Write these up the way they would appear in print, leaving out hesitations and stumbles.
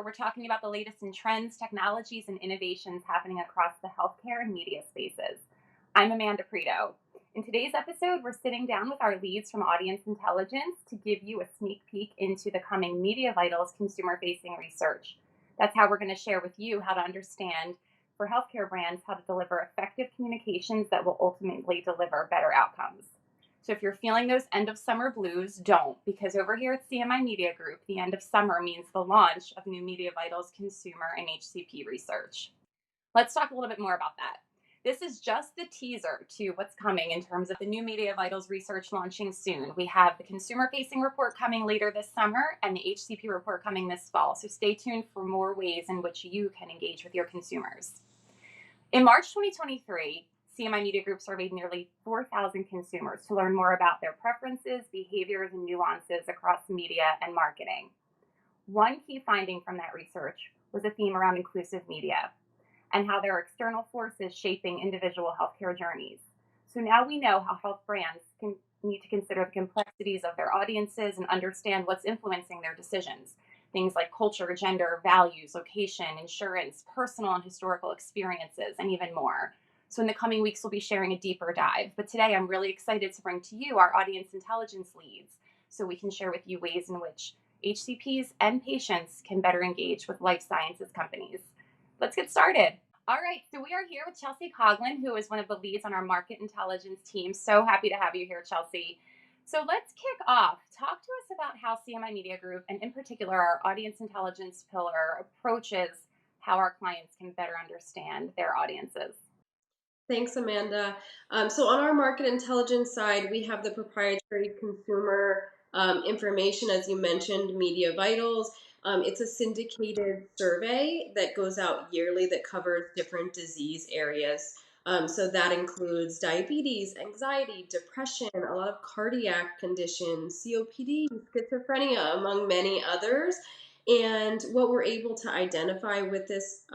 we're talking about the latest in trends, technologies, and innovations happening across the healthcare and media spaces. I'm Amanda Preto. In today's episode, we're sitting down with our leads from Audience Intelligence to give you a sneak peek into the coming Media Vitals consumer-facing research. That's how we're going to share with you how to understand for healthcare brands how to deliver effective communications that will ultimately deliver better outcomes. So if you're feeling those end of summer blues, don't, because over here at CMI Media Group, the end of summer means the launch of new Media Vitals consumer and HCP research. Let's talk a little bit more about that. This is just the teaser to what's coming in terms of the new Media Vitals research launching soon. We have the consumer-facing report coming later this summer and the HCP report coming this fall. So stay tuned for more ways in which you can engage with your consumers. In March 2023, CMI Media Group surveyed nearly 4,000 consumers to learn more about their preferences, behaviors, and nuances across media and marketing. One key finding from that research was a theme around inclusive media and how there are external forces shaping individual healthcare journeys. So now we know how health brands need to consider the complexities of their audiences and understand what's influencing their decisions. Things like culture, gender, values, location, insurance, personal and historical experiences, and even more. So in the coming weeks, we'll be sharing a deeper dive. But today, I'm really excited to bring to you our audience intelligence leads so we can share with you ways in which HCPs and patients can better engage with life sciences companies. Let's get started. All right, so we are here with Chelsea Coughlin, who is one of the leads on our market intelligence team. So happy to have you here, Chelsea. So let's kick off. Talk to us about how CMI Media Group, and in particular our audience intelligence pillar, approaches how our clients can better understand their audiences. Thanks, Amanda. So on our market intelligence side, we have the proprietary consumer information, as you mentioned, Media Vitals. It's a syndicated survey that goes out yearly that covers different disease areas. So that includes diabetes, anxiety, depression, a lot of cardiac conditions, COPD, schizophrenia, among many others. And what we're able to identify with this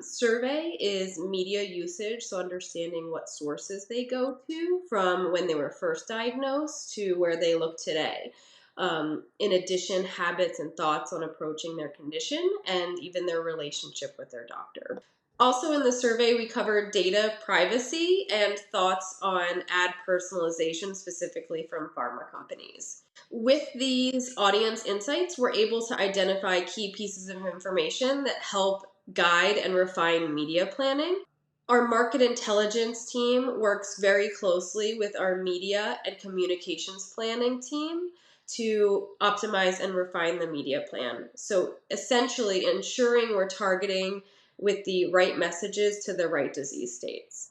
survey is media usage, so understanding what sources they go to from when they were first diagnosed to where they look today. In addition, habits and thoughts on approaching their condition and even their relationship with their doctor. Also in the survey, we covered data privacy and thoughts on ad personalization, specifically from pharma companies. With these audience insights, we're able to identify key pieces of information that help guide and refine media planning. Our market intelligence team works very closely with our media and communications planning team to optimize and refine the media plan. So essentially ensuring we're targeting with the right messages to the right disease states.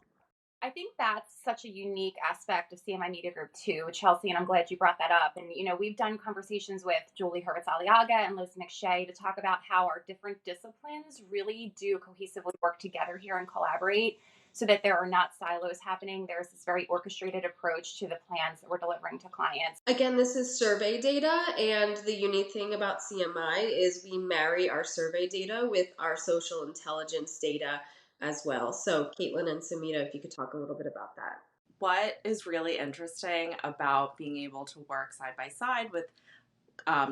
I think that's such a unique aspect of CMI Media Group too, Chelsea, and I'm glad you brought that up. And, we've done conversations with Julie Hurwitz-Aliaga and Liz McShay to talk about how our different disciplines really do cohesively work together here and collaborate so that there are not silos happening. There's this very orchestrated approach to the plans that we're delivering to clients. Again, this is survey data, and the unique thing about CMI is we marry our survey data with our social intelligence data as well. So Katelyn and Sumita, if you could talk a little bit about that. What is really interesting about being able to work side by side with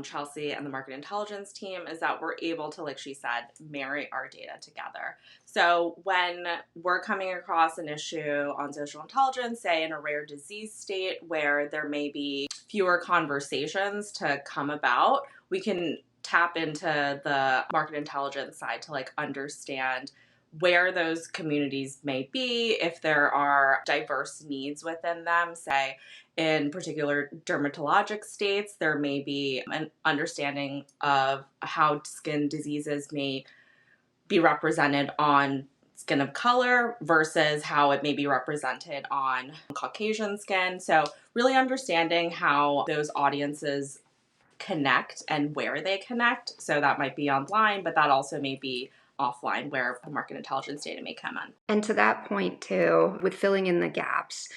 Chelsea and the market intelligence team is that we're able to, like she said, marry our data together. So when we're coming across an issue on social intelligence, say in a rare disease state where there may be fewer conversations to come about, we can tap into the market intelligence side to understand where those communities may be, if there are diverse needs within them. Say, in particular dermatologic states, there may be an understanding of how skin diseases may be represented on skin of color versus how it may be represented on Caucasian skin. So really understanding how those audiences connect and where they connect. So that might be online, but that also may be offline where the market intelligence data may come in. And to that point too, with filling in the gaps,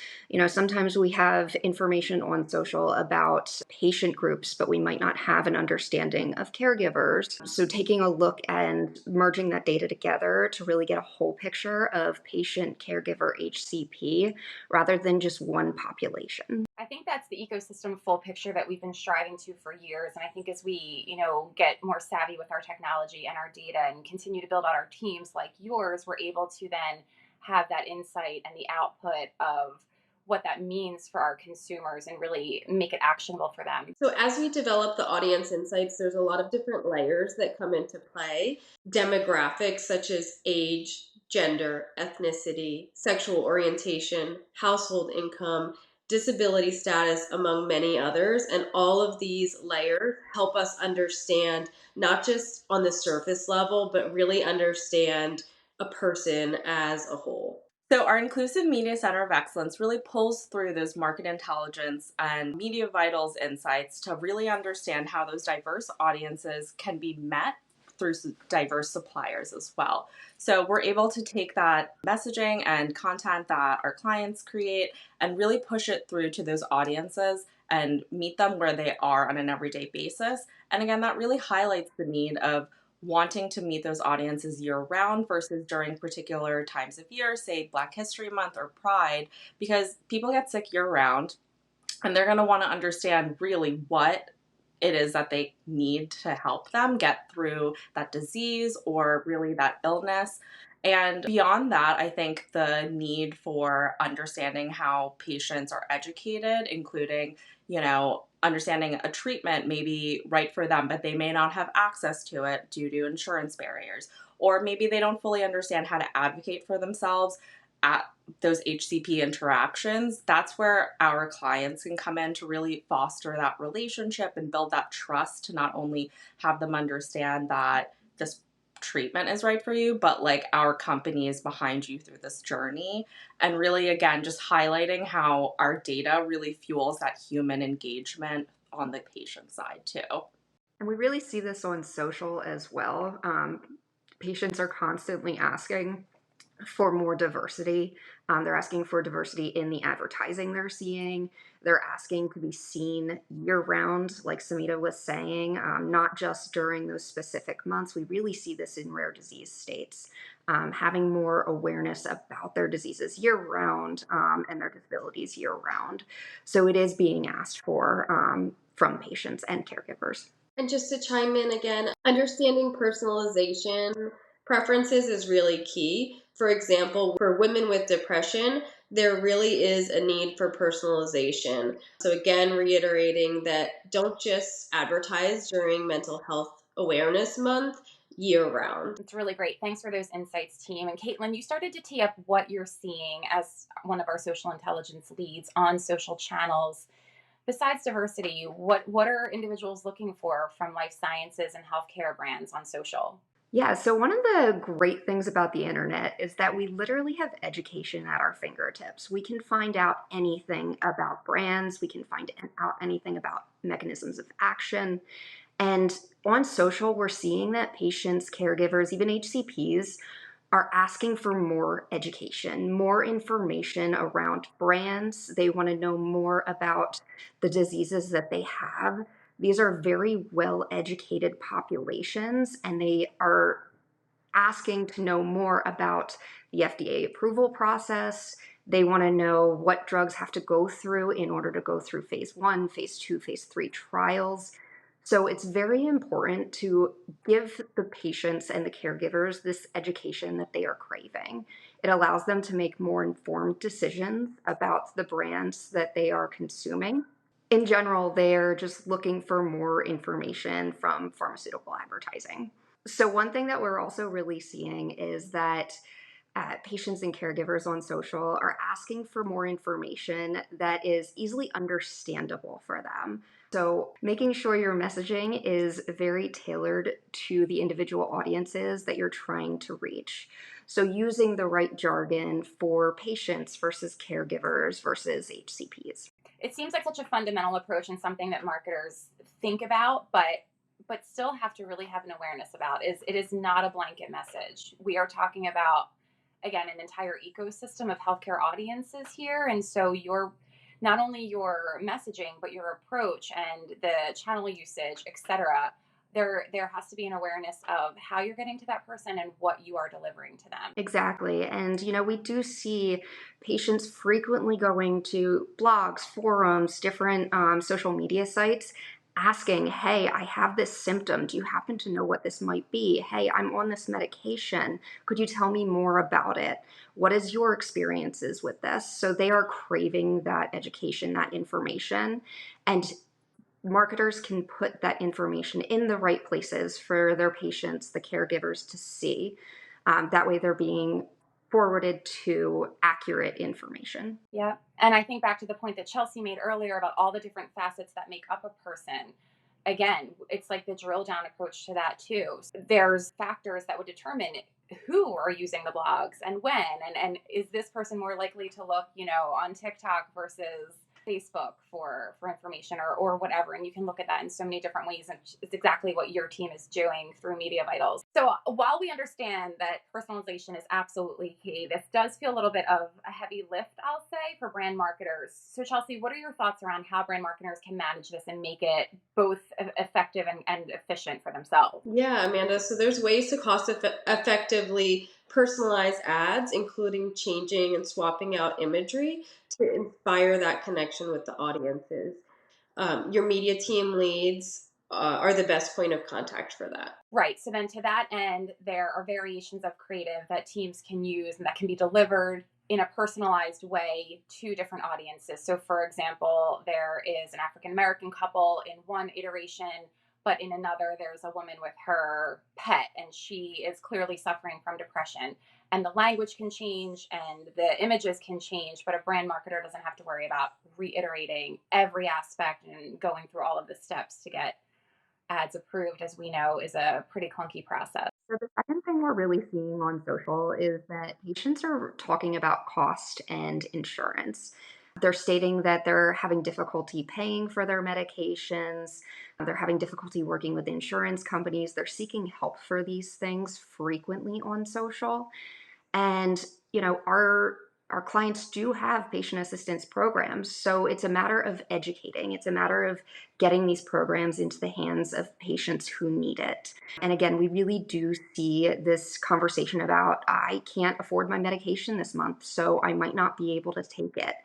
sometimes we have information on social about patient groups, but we might not have an understanding of caregivers. So taking a look and merging that data together to really get a whole picture of patient, caregiver, HCP, rather than just one population. I think that's the ecosystem full picture that we've been striving to for years. And I think as we, get more savvy with our technology and our data and continue to build out our teams like yours, we're able to then have that insight and the output of what that means for our consumers and really make it actionable for them. So as we develop the audience insights, there's a lot of different layers that come into play. Demographics such as age, gender, ethnicity, sexual orientation, household income, disability status, among many others. And all of these layers help us understand, not just on the surface level, but really understand a person as a whole. So our Inclusive Media Center of Excellence really pulls through those market intelligence and media vitals insights to really understand how those diverse audiences can be met through diverse suppliers as well. So we're able to take that messaging and content that our clients create and really push it through to those audiences and meet them where they are on an everyday basis. And again, that really highlights the need of wanting to meet those audiences year round versus during particular times of year, say Black History Month or Pride, because people get sick year round and they're going to want to understand really what it is that they need to help them get through that disease or really that illness. And beyond that, I think the need for understanding how patients are educated, including, understanding a treatment may be right for them, but they may not have access to it due to insurance barriers. Or maybe they don't fully understand how to advocate for themselves at those HCP interactions. That's where our clients can come in to really foster that relationship and build that trust to not only have them understand that this treatment is right for you, but like our company is behind you through this journey. And really, again, just highlighting how our data really fuels that human engagement on the patient side too. And we really see this on social as well. Patients are constantly asking for more diversity. They're asking for diversity in the advertising they're seeing. They're asking to be seen year round, like Sumita was saying, not just during those specific months. We really see this in rare disease states, having more awareness about their diseases year round and their disabilities year round. So it is being asked for from patients and caregivers. And just to chime in again, understanding personalization preferences is really key. For example, for women with depression, there really is a need for personalization. So again, reiterating that don't just advertise during Mental Health Awareness Month, year round. It's really great. Thanks for those insights, team. And Katelyn, you started to tee up what you're seeing as one of our social intelligence leads on social channels. Besides diversity, what are individuals looking for from life sciences and healthcare brands on social? Yeah, so one of the great things about the internet is that we literally have education at our fingertips. We can find out anything about brands, we can find out anything about mechanisms of action. And on social, we're seeing that patients, caregivers, even HCPs are asking for more education, more information around brands. They want to know more about the diseases that they have. These are very well educated populations, and they are asking to know more about the FDA approval process. They want to know what drugs have to go through in order to go through phase 1, phase 2, phase 3 trials. So it's very important to give the patients and the caregivers this education that they are craving. It allows them to make more informed decisions about the brands that they are consuming. In general, they're just looking for more information from pharmaceutical advertising. So one thing that we're also really seeing is that patients and caregivers on social are asking for more information that is easily understandable for them. So making sure your messaging is very tailored to the individual audiences that you're trying to reach. So using the right jargon for patients versus caregivers versus HCPs. It seems like such a fundamental approach and something that marketers think about, but still have to really have an awareness about. Is it is not a blanket message. We are talking about, again, an entire ecosystem of healthcare audiences here. And so not only your messaging, but your approach and the channel usage, et cetera, there has to be an awareness of how you're getting to that person and what you are delivering to them. Exactly. And, we do see patients frequently going to blogs, forums, different social media sites asking, hey, I have this symptom. Do you happen to know what this might be? Hey, I'm on this medication. Could you tell me more about it? What is your experiences with this? So they are craving that education, that information. And marketers can put that information in the right places for their patients, the caregivers to see. That way they're being forwarded to accurate information. Yeah. And I think back to the point that Chelsea made earlier about all the different facets that make up a person. Again, it's like the drill down approach to that too. There's factors that would determine who are using the blogs and when, and is this person more likely to look, on TikTok versus Facebook for information or whatever. And you can look at that in so many different ways. And it's exactly what your team is doing through Media Vitals. So while we understand that personalization is absolutely key, this does feel a little bit of a heavy lift, I'll say, for brand marketers. So Chelsea, what are your thoughts around how brand marketers can manage this and make it both effective and efficient for themselves? Yeah, Amanda. So there's ways to cost effectively personalize ads, including changing and swapping out imagery to inspire that connection with the audiences. Your media team leads are the best point of contact for that. Right. So then to that end, there are variations of creative that teams can use and that can be delivered in a personalized way to different audiences. So for example, there is an African American couple in one iteration, but in another, there's a woman with her pet and she is clearly suffering from depression. And the language can change and the images can change, but a brand marketer doesn't have to worry about reiterating every aspect and going through all of the steps to get ads approved, as we know, is a pretty clunky process. So the second thing we're really seeing on social is that patients are talking about cost and insurance. They're stating that they're having difficulty paying for their medications. They're having difficulty working with insurance companies. They're seeking help for these things frequently on social. And, our clients do have patient assistance programs. So it's a matter of educating. It's a matter of getting these programs into the hands of patients who need it. And again, we really do see this conversation about, I can't afford my medication this month, so I might not be able to take it.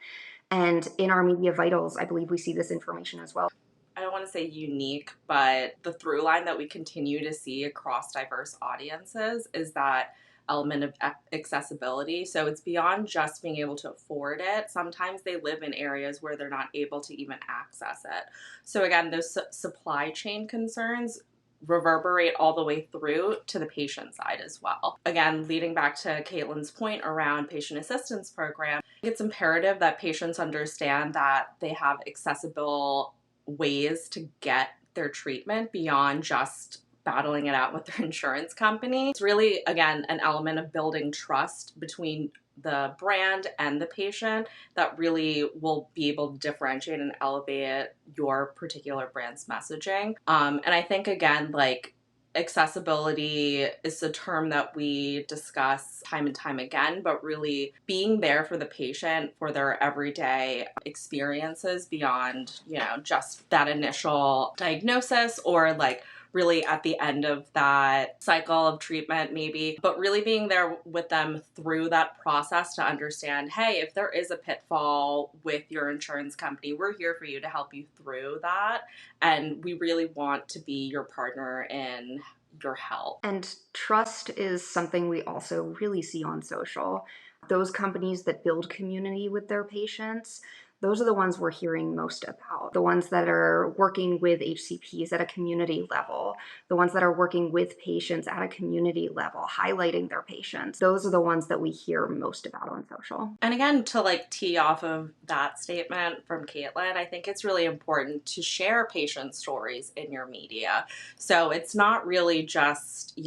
And in our Media Vitals, I believe we see this information as well. I don't want to say unique, but the through line that we continue to see across diverse audiences is that element of accessibility. So it's beyond just being able to afford it. Sometimes they live in areas where they're not able to even access it. So again, those supply chain concerns reverberate all the way through to the patient side as well. Again, leading back to Katelyn's point around patient assistance program, it's imperative that patients understand that they have accessible ways to get their treatment beyond just battling it out with their insurance company. It's really, again, an element of building trust between the brand and the patient that really will be able to differentiate and elevate your particular brand's messaging. And I think, again, accessibility is a term that we discuss time and time again, but really being there for the patient for their everyday experiences beyond, just that initial diagnosis or really at the end of that cycle of treatment maybe, but really being there with them through that process to understand, hey, if there is a pitfall with your insurance company, we're here for you to help you through that. And we really want to be your partner in your help. And trust is something we also really see on social. Those companies that build community with their patients, those are the ones we're hearing most about. The ones that are working with HCPs at a community level, the ones that are working with patients at a community level, highlighting their patients. Those are the ones that we hear most about on social. And again, to tee off of that statement from Katelyn, I think it's really important to share patient stories in your media. So it's not really just,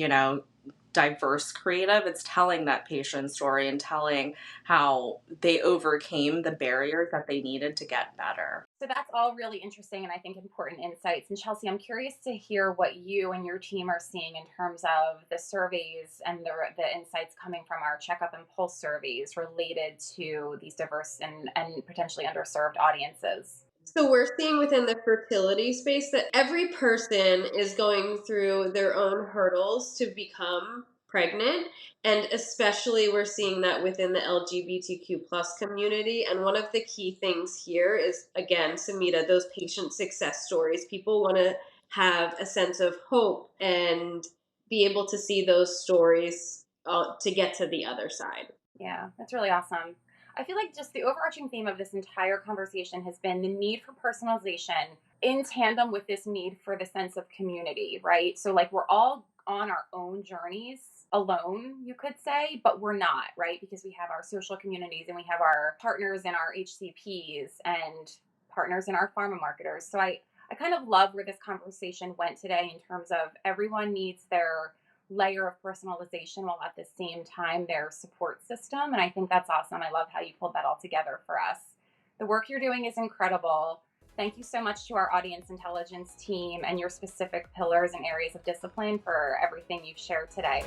diverse creative, it's telling that patient story and telling how they overcame the barriers that they needed to get better. So that's all really interesting and I think important insights. And Chelsea, I'm curious to hear what you and your team are seeing in terms of the surveys and the insights coming from our checkup and pulse surveys related to these diverse and potentially underserved audiences. So we're seeing within the fertility space that every person is going through their own hurdles to become pregnant. And especially we're seeing that within the LGBTQ plus community. And one of the key things here is, again, Sumita, those patient success stories. People want to have a sense of hope and be able to see those stories to get to the other side. Yeah, that's really awesome. I feel like just the overarching theme of this entire conversation has been the need for personalization in tandem with this need for the sense of community, right? So, like, we're all on our own journeys alone, you could say, but we're not, right? Because we have our social communities and we have our partners in our HCPs and partners in our pharma marketers. So, I kind of love where this conversation went today in terms of everyone needs their layer of personalization while at the same time their support system. And I think that's awesome. I love how you pulled that all together for us. The work you're doing is incredible. Thank you so much to our audience intelligence team and your specific pillars and areas of discipline for everything you've shared today.